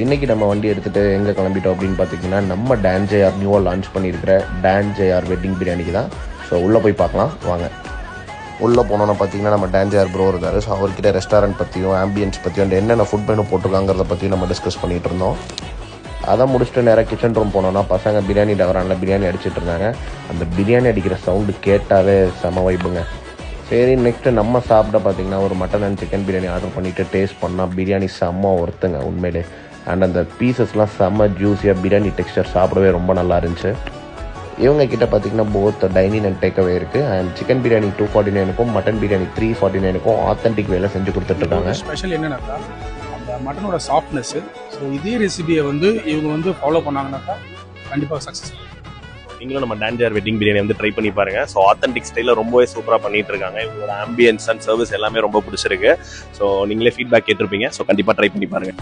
இன்னைக்கு நம்ம வண்டி எடுத்துகிட்டு எங்கே கிளம்பிட்டோம் அப்படின்னு பார்த்தீங்கன்னா, நம்ம டான் ஜேஆர் நியூவாக லான்ச் பண்ணியிருக்கிற டான் ஜேஆர் வெட்டிங் பிரியாணிக்கு தான். ஸோ உள்ளே போய் பார்க்கலாம் வாங்க. உள்ளே போனோன்னு பார்த்தீங்கன்னா நம்ம டான் ஜேஆர் ப்ரோ இருந்தார். ஸோ அவர்கிட்ட ரெஸ்டாரண்ட் பற்றியும் ஆம்பியன்ஸ் பற்றியும் அண்ட் என்னென்ன ஃபுட் மெனு போட்டிருக்காங்கிறத பற்றியும் நம்ம டிஸ்கஸ் பண்ணிகிட்டு இருந்தோம். அதை முடிச்சுட்டு நேராக கிச்சன் ரூம் போனோன்னா பசங்க பிரியாணி டவரானில் பிரியாணி அடிச்சிட்டு இருந்தாங்க. அந்த பிரியாணி அடிக்கிற சவுண்டு கேட்டாவே செம வைப்புங்க. சரி, நெக்ஸ்ட்டு நம்ம சாப்பிட பார்த்தீங்கன்னா ஒரு mutton and chicken biryani order பண்ணிவிட்டு டேஸ்ட் பண்ணால் பிரியாணி செம்ம ஒருத்துங்க உண்மையிலே. அண்ட் அந்த பீசஸ்லாம் செம்ம ஜூஸியாக பிரியாணி டெக்ஸ்டர் சாப்பிடவே ரொம்ப நல்லா இருந்துச்சு. இவங்க கிட்ட பார்த்தீங்கன்னா போத் டைனிங் அண்ட் டேக்அவே இருக்குது. அண்ட் சிக்கன் பிரியாணி 249க்கும் மட்டன் பிரியாணி 349க்கும் ஆத்தென்டிக் வேலை செஞ்சு கொடுத்துட்ருக்காங்க. ஸ்பெஷல் என்னன்னாக்கா அந்த மட்டனோட சாஃப்ட்னஸ்ஸு. ஸோ இதே ரெசிபியை இவங்க ஃபாலோ பண்ணாங்கன்னாக்கா கண்டிப்பாக சக்ஸஸ். நீங்களும் நம்ம டான் ஜேஆர் வெட்டிங் பிரியாணி வந்து ட்ரை பண்ணி பாருங்க. ஸோ ஆத்தென்டிக் ஸ்டைலில் ரொம்பவே சூப்பராக பண்ணிட்டு இருக்காங்க. இவங்களோட ஆம்பியன்ஸ் அண்ட் சர்வீஸ் எல்லாமே ரொம்ப பிடிச்சிருக்கு. ஸோ நீங்களே ஃபீட்பேக் கேட்டிருப்பீங்க. ஸோ கண்டிப்பாக ட்ரை பண்ணி பாருங்க.